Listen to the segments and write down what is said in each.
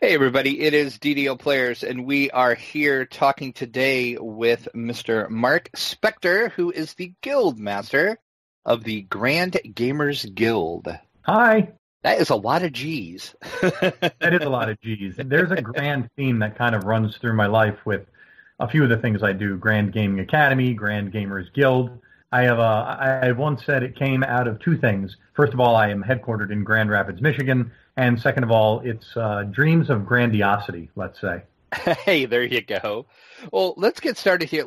Hey everybody, it is DDO Players, and we are here talking today with Mr. Marc Specter, who is the Guild Master of the Grand Gamers Guild. Hi. That is a lot of G's. That is a lot of G's. There's a grand theme that kind of runs through my life with a few of the things I do. Grand Gaming Academy, Grand Gamers Guild. I once said it came out of two things. First of all, I am headquartered in Grand Rapids, Michigan. And second of all, it's dreams of grandiosity, let's say. Hey, there you go. Well, let's get started here.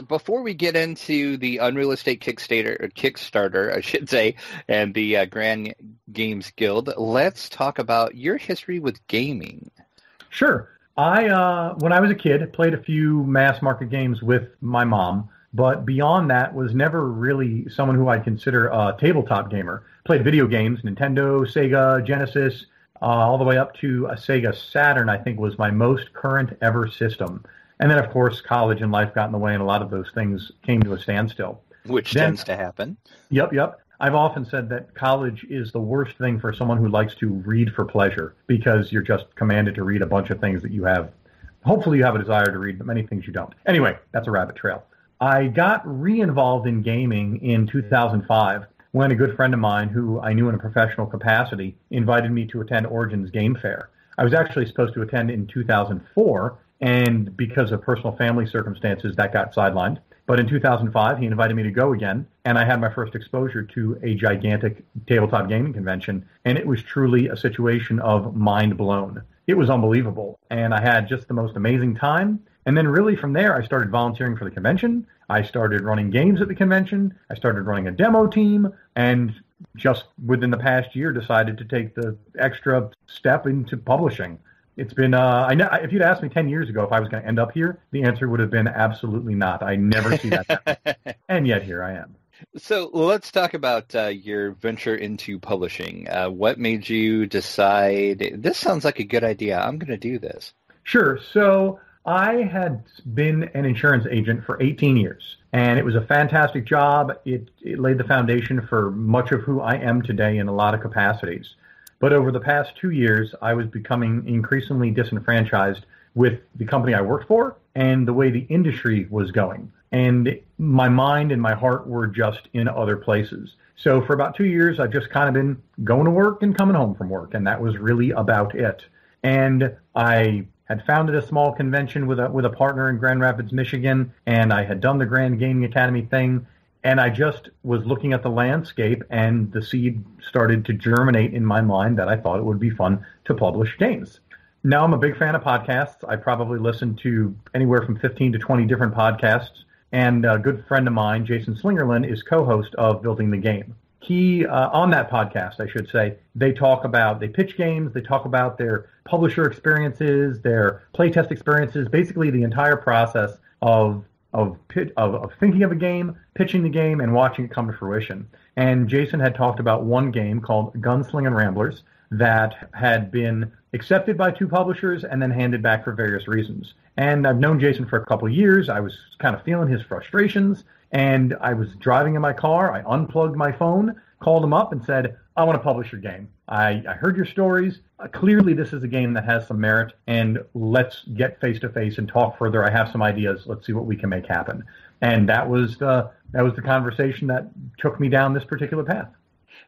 Before we get into the Unreal Estate Kickstarter, I should say, and the Grand Games Guild, let's talk about your history with gaming. Sure. When I was a kid, played a few mass market games with my mom, but beyond that was never really someone who I'd consider a tabletop gamer. Played video games, Nintendo, Sega, Genesis, all the way up to a Sega Saturn, I think, was my most current ever system. And then, of course, college and life got in the way, and a lot of those things came to a standstill. Which tends to happen. Yep. I've often said that college is the worst thing for someone who likes to read for pleasure, because you're just commanded to read a bunch of things that you have. Hopefully you have a desire to read, but many things you don't. Anyway, that's a rabbit trail. I got re-involved in gaming in 2005. When a good friend of mine, who I knew in a professional capacity, invited me to attend Origins Game Fair. I was actually supposed to attend in 2004, and because of personal family circumstances, that got sidelined. But in 2005, he invited me to go again, and I had my first exposure to a gigantic tabletop gaming convention, and it was truly a situation of mind blown. It was unbelievable, and I had just the most amazing time. And then really from there, I started volunteering for the convention. I started running games at the convention. I started running a demo team, and just within the past year decided to take the extra step into publishing. It's been, if you'd asked me 10 years ago if I was going to end up here, the answer would have been absolutely not. I never see that happen. And yet here I am. So let's talk about your venture into publishing. What made you decide, this sounds like a good idea, I'm going to do this? Sure. So I had been an insurance agent for 18 years, and it was a fantastic job. It laid the foundation for much of who I am today in a lot of capacities. But over the past 2 years, I was becoming increasingly disenfranchised with the company I worked for and the way the industry was going. And my mind and my heart were just in other places. So for about 2 years, I've just kind of been going to work and coming home from work, and that was really about it. And I had founded a small convention with a partner in Grand Rapids, Michigan, and I had done the Grand Gaming Academy thing, and I just was looking at the landscape, and the seed started to germinate in my mind that I thought it would be fun to publish games. Now I'm a big fan of podcasts. I probably listen to anywhere from 15 to 20 different podcasts, and a good friend of mine, Jason Slingerland, is co-host of Building the Game. He, on that podcast, I should say, they pitch games, they talk about their publisher experiences, their playtest experiences, basically the entire process of thinking of a game, pitching the game, and watching it come to fruition. And Jason had talked about one game called Gunslingin' Ramblers that had been accepted by two publishers and then handed back for various reasons. And I've known Jason for a couple of years. I was kind of feeling his frustrations, and I was driving in my car. I unplugged my phone, called him up, and said, I want to publish your game. I heard your stories. Clearly, this is a game that has some merit, and let's get face-to-face and talk further. I have some ideas. Let's see what we can make happen. And that was the conversation that took me down this particular path.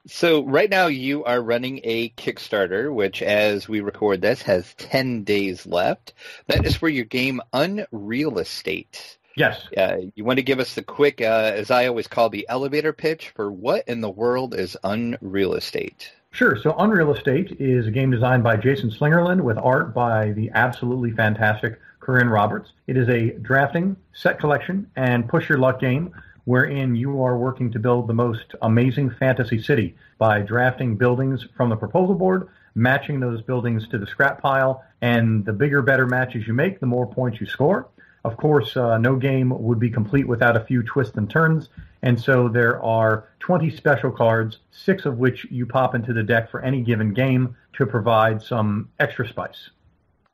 So right now you are running a Kickstarter, which as we record this has 10 days left. That is for your game Unreal Estate. Yes. You want to give us the quick, as I always call the elevator pitch for what in the world is Unreal Estate? Sure. So Unreal Estate is a game designed by Jason Slingerland with art by the absolutely fantastic Corinne Roberts. It is a drafting, set collection, and push your luck game wherein you are working to build the most amazing fantasy city by drafting buildings from the proposal board, matching those buildings to the scrap pile, and the bigger, better matches you make, the more points you score. Of course, no game would be complete without a few twists and turns, and so there are 20 special cards, 6 of which you pop into the deck for any given game to provide some extra spice.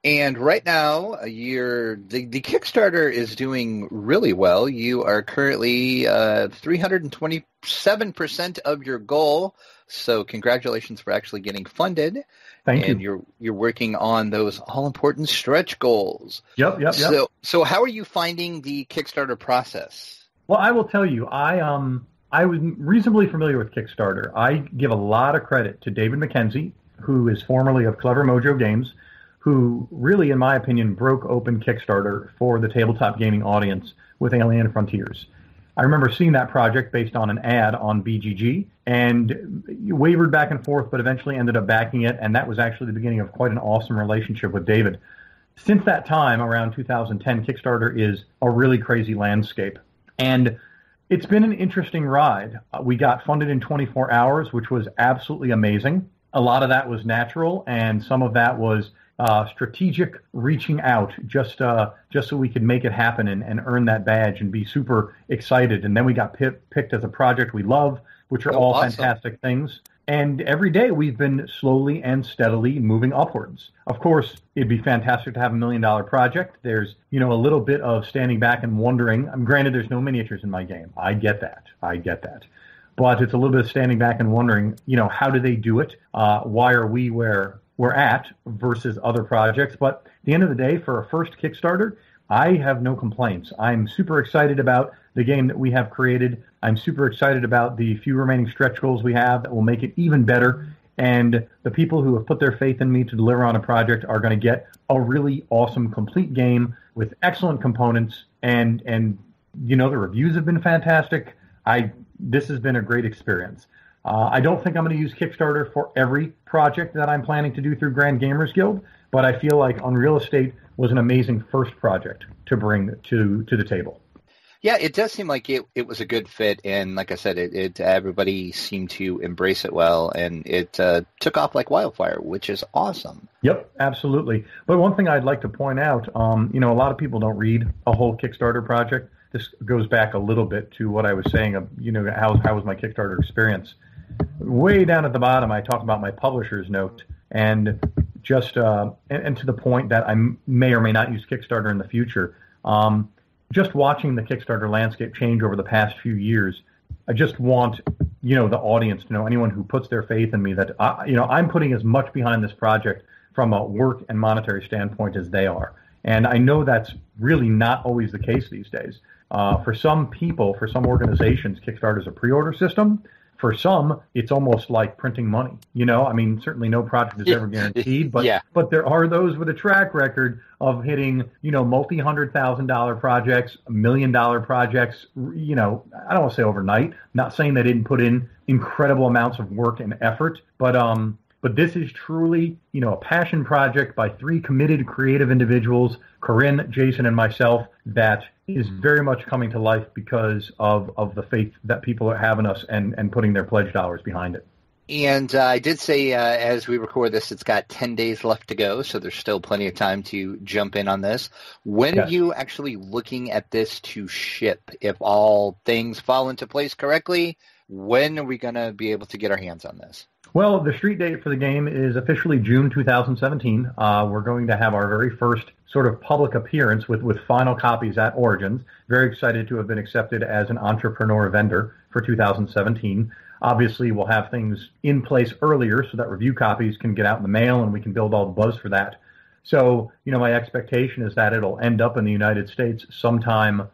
And right now, the Kickstarter is doing really well. You are currently 327% of your goal, so congratulations for actually getting funded. Thank and you. you're working on those all important stretch goals. Yep. So how are you finding the Kickstarter process? Well, I will tell you, I was reasonably familiar with Kickstarter. I give a lot of credit to David Mackenzie, who is formerly of Clever Mojo Games, who really, in my opinion, broke open Kickstarter for the tabletop gaming audience with Alien Frontiers. I remember seeing that project based on an ad on BGG and wavered back and forth, but eventually ended up backing it, and that was actually the beginning of quite an awesome relationship with David. Since that time, around 2010, Kickstarter is a really crazy landscape. And it's been an interesting ride. We got funded in 24 hours, which was absolutely amazing. A lot of that was natural, and some of that was strategic reaching out just so we could make it happen and earn that badge and be super excited. And then we got picked as a project we love, which are all awesome. Fantastic things. And every day we've been slowly and steadily moving upwards. Of course, it'd be fantastic to have $1 million project. There's, a little bit of standing back and wondering. Granted, there's no miniatures in my game. I get that. But it's a little bit of standing back and wondering, how do they do it? Why are we where we're at versus other projects? But at the end of the day, for a first Kickstarter, I have no complaints. I'm super excited about the game that we have created. I'm super excited about the few remaining stretch goals we have that will make it even better. And the people who have put their faith in me to deliver on a project are going to get a really awesome, complete game with excellent components. And the reviews have been fantastic. This has been a great experience. I don't think I'm going to use Kickstarter for every project that I'm planning to do through Grand Gamers Guild, but I feel like Unreal Estate was an amazing first project to bring to the table. Yeah, it does seem like it was a good fit, and like I said, it everybody seemed to embrace it well, and it took off like wildfire, which is awesome. Yep, absolutely. But one thing I'd like to point out, a lot of people don't read a whole Kickstarter project. This goes back a little bit to what I was saying of, how was my Kickstarter experience. Way down at the bottom, I talk about my publisher's note, and just and to the point that I may or may not use Kickstarter in the future. Just watching the Kickstarter landscape change over the past few years, I just want the audience to know, anyone who puts their faith in me, that I'm putting as much behind this project from a work and monetary standpoint as they are. And I know that's really not always the case these days. For some people, for some organizations, Kickstarter is a pre-order system. For some, it's almost like printing money. Certainly no project is ever guaranteed, but there are those with a track record of hitting, multi-$100,000 projects, $1 million projects, I don't want to say overnight. Not saying they didn't put in incredible amounts of work and effort, but this is truly, a passion project by 3 committed creative individuals, Corinne, Jason, and myself, that is very much coming to life because of the faith that people have in us and putting their pledge dollars behind it. And I did say, as we record this, it's got 10 days left to go, so there's still plenty of time to jump in on this. When are you actually looking at this to ship? If all things fall into place correctly, when are we going to be able to get our hands on this? Well, the street date for the game is officially June 2017. We're going to have our very first sort of public appearance with final copies at Origins. Very excited to have been accepted as an entrepreneur vendor for 2017. Obviously, we'll have things in place earlier so that review copies can get out in the mail and we can build all the buzz for that. So, my expectation is that it'll end up in the United States sometime,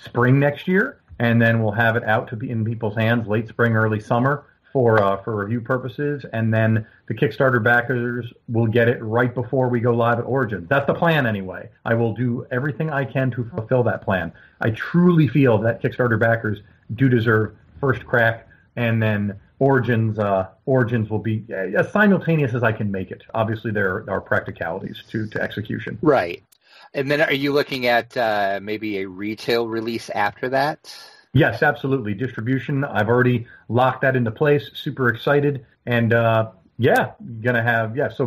spring next year, and then we'll have it out to be in people's hands late spring, early summer for review purposes, and then the Kickstarter backers will get it right before we go live at Origins. That's the plan anyway. I will do everything I can to fulfill that plan. I truly feel that Kickstarter backers do deserve first crack, and then Origins will be as simultaneous as I can make it. Obviously, there are practicalities to execution. Right. And then are you looking at maybe a retail release after that? Yes, absolutely. Distribution, I've already locked that into place. Super excited. And so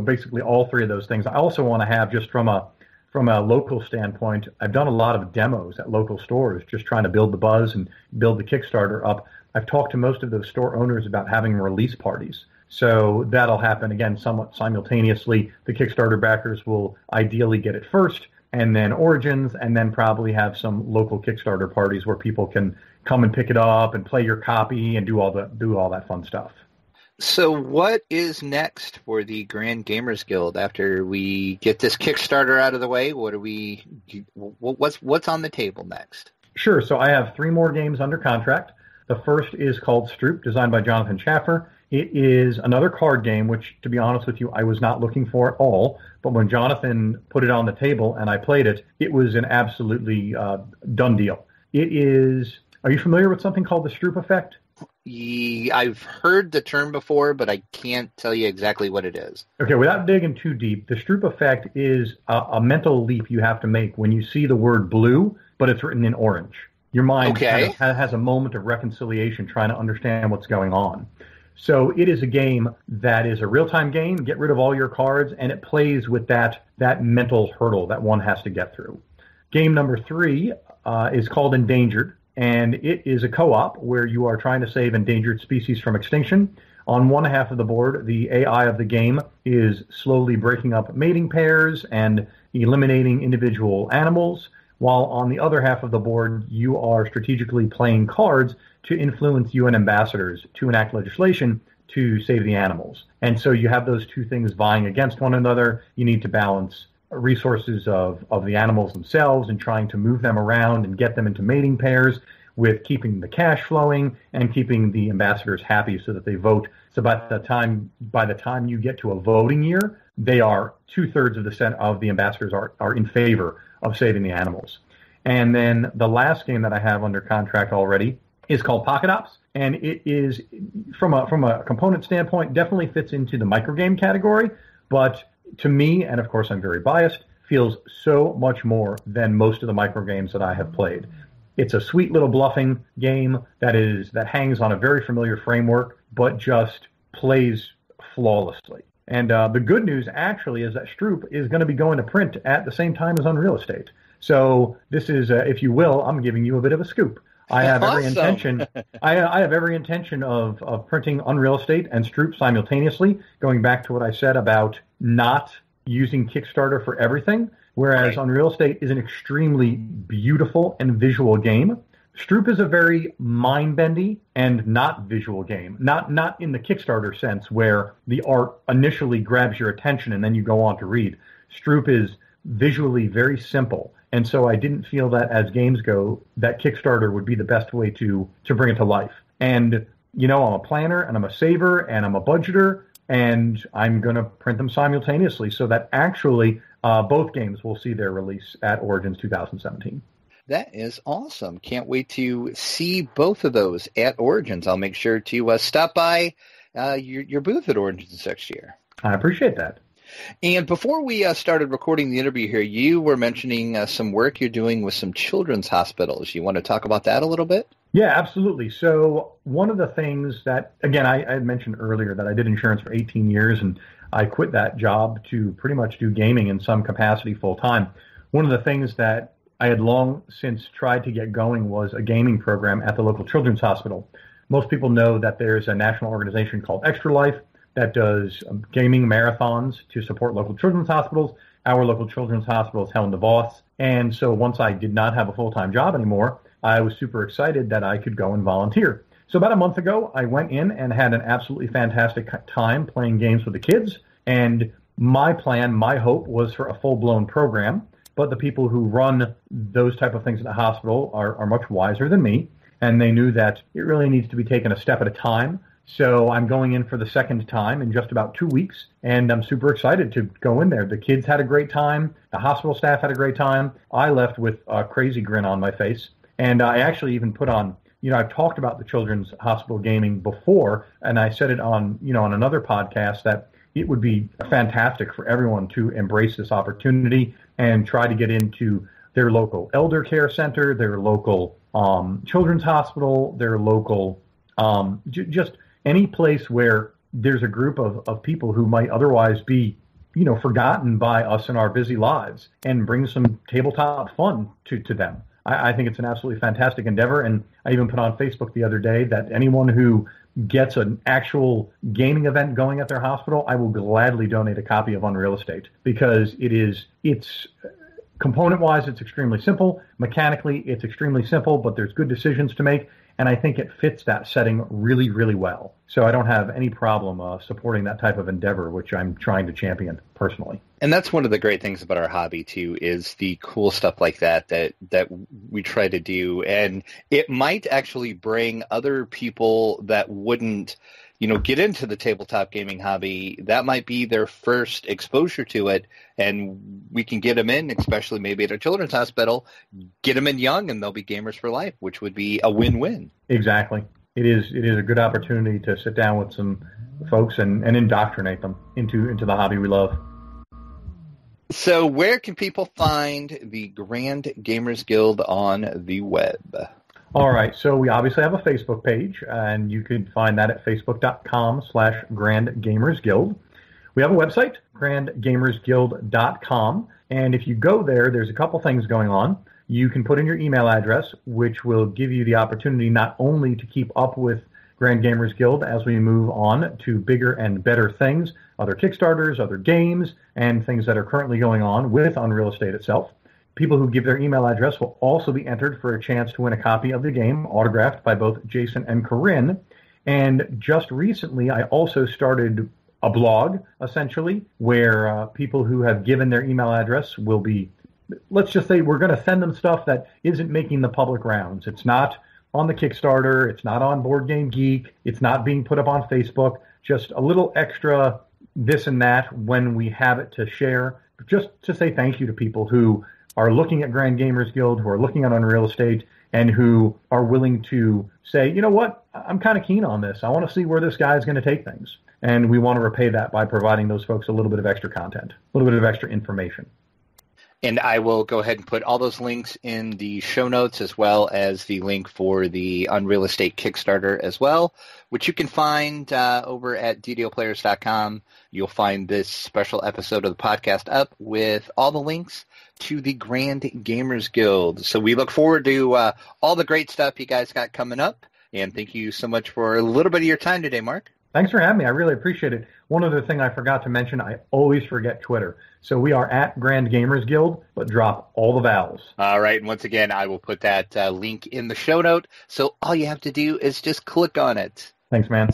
basically all 3 of those things. I also want to have, just from a local standpoint, I've done a lot of demos at local stores, just trying to build the buzz and build the Kickstarter up. I've talked to most of those store owners about having release parties. So that'll happen, again, somewhat simultaneously. The Kickstarter backers will ideally get it first, and then Origins, and then probably have some local Kickstarter parties where people can come and pick it up and play your copy and do all that fun stuff. So what is next for the Grand Gamers Guild after we get this Kickstarter out of the way? What's on the table next? Sure. So I have 3 more games under contract. The first is called Stroop, designed by Jonathan Schaffer. It is another card game, which, to be honest with you, I was not looking for at all. But when Jonathan put it on the table and I played it, it was an absolutely done deal. It is. Are you familiar with something called the Stroop effect? I've heard the term before, but I can't tell you exactly what it is. Okay, without digging too deep, the Stroop effect is a mental leap you have to make when you see the word blue, but it's written in orange. Your mind kind of has a moment of reconciliation trying to understand what's going on. So it is a game that is a real-time game, get rid of all your cards, and it plays with that mental hurdle that one has to get through. Game number 3 is called Endangered, and it is a co-op where you are trying to save endangered species from extinction. On one half of the board, the AI of the game is slowly breaking up mating pairs and eliminating individual animals, while on the other half of the board, you are strategically playing cards to influence UN ambassadors to enact legislation to save the animals. And so you have those two things vying against one another. You need to balance resources of the animals themselves and trying to move them around and get them into mating pairs with keeping the cash flowing and keeping the ambassadors happy so that they vote. So by the time you get to a voting year, they are 2/3 of the ambassadors are in favor of saving the animals. And then the last game that I have under contract already is called Pocket Ops, and it is from a component standpoint definitely fits into the microgame category, but to me, and of course I'm very biased, feels so much more than most of the microgames that I have played. It's a sweet little bluffing game that hangs on a very familiar framework, but just plays flawlessly. And the good news actually is that Stroop is going to be going to print at the same time as Unreal Estate. So this is, if you will, I'm giving you a bit of a scoop. I have every intention. I have every intention of printing Unreal Estate and Stroop simultaneously. Going back to what I said about not using Kickstarter for everything, whereas Unreal Estate is an extremely beautiful and visual game. Stroop is a very mind-bendy and not visual game. Not in the Kickstarter sense where the art initially grabs your attention and then you go on to read. Stroop is visually very simple. And so I didn't feel that as games go, that Kickstarter would be the best way to bring it to life. And, you know, I'm a planner and I'm a saver and I'm a budgeter and I'm going to print them simultaneously so that actually both games will see their release at Origins 2017. That is awesome. Can't wait to see both of those at Origins. I'll make sure to stop by your booth at Origins next year. I appreciate that. And before we started recording the interview here, you were mentioning some work you're doing with some children's hospitals. You want to talk about that a little bit? Yeah, absolutely. So one of the things that, again, I had mentioned earlier that I did insurance for 18 years, and I quit that job to pretty much do gaming in some capacity full time. One of the things that I had long since tried to get going was a gaming program at the local children's hospital. Most people know that there's a national organization called Extra Life that does gaming marathons to support local children's hospitals. Our local children's hospital is Helen DeVos. And so once I did not have a full-time job anymore, I was super excited that I could go and volunteer. So about a month ago, I went in and had an absolutely fantastic time playing games with the kids. And my plan, my hope was for a full-blown program. But the people who run those type of things at the hospital are much wiser than me. And they knew that it really needs to be taken a step at a time. So I'm going in for the second time in just about 2 weeks, and I'm super excited to go in there. The kids had a great time. The hospital staff had a great time. I left with a crazy grin on my face. And I actually even put on, I've talked about the children's hospital gaming before, and I said it on, on another podcast that it would be fantastic for everyone to embrace this opportunity and try to get into their local elder care center, their local children's hospital, their local just any place where there's a group of people who might otherwise be, forgotten by us in our busy lives, and bring some tabletop fun to them. I think it's an absolutely fantastic endeavor, and I even put on Facebook the other day that anyone who gets an actual gaming event going at their hospital, I will gladly donate a copy of Unreal Estate, because it's component-wise, it's extremely simple. Mechanically, it's extremely simple, but there's good decisions to make. and I think it fits that setting really, really well. So I don't have any problem supporting that type of endeavor, which I'm trying to champion personally. And that's one of the great things about our hobby too, is the cool stuff like that we try to do. And it might actually bring other people that wouldn't, get into the tabletop gaming hobby. That might be their first exposure to it, and we can get them in, especially maybe at a children's hospital, get them in young, and they'll be gamers for life, which would be a win-win. Exactly. It is a good opportunity to sit down with some folks and indoctrinate them into the hobby we love. So where can people find the Grand Gamers Guild on the web? All right, so we obviously have a Facebook page, and you can find that at facebook.com/grandgamersguild. We have a website, grandgamersguild.com, and if you go there, there's a couple things going on. You can put in your email address, which will give you the opportunity not only to keep up with Grand Gamers Guild as we move on to bigger and better things, other Kickstarters, other games, and things that are currently going on with Unreal Estate itself. People who give their email address will also be entered for a chance to win a copy of the game, autographed by both Jason and Corinne. And just recently, I also started a blog, essentially, where people who have given their email address will be, let's just say we're going to send them stuff that isn't making the public rounds. It's not on the Kickstarter. It's not on Board Game Geek. It's not being put up on Facebook. Just a little extra this and that when we have it to share, just to say thank you to people who are looking at Grand Gamers Guild, who are looking at Unreal Estate, and who are willing to say, you know what, I'm kind of keen on this. I want to see where this guy is going to take things. And we want to repay that by providing those folks a little bit of extra content, a little bit of extra information. And I will go ahead and put all those links in the show notes, as well as the link for the Unreal Estate Kickstarter as well, which you can find over at ddoplayers.com. You'll find this special episode of the podcast up with all the links to the Grand Gamers Guild. So we look forward to all the great stuff you guys got coming up. And thank you so much for a little bit of your time today, Marc. Thanks for having me. I really appreciate it. One other thing I forgot to mention, I always forget Twitter. So we are at Grand Gamers Guild, but drop all the vowels. All right. And once again, I will put that link in the show note. So all you have to do is just click on it. Thanks, man.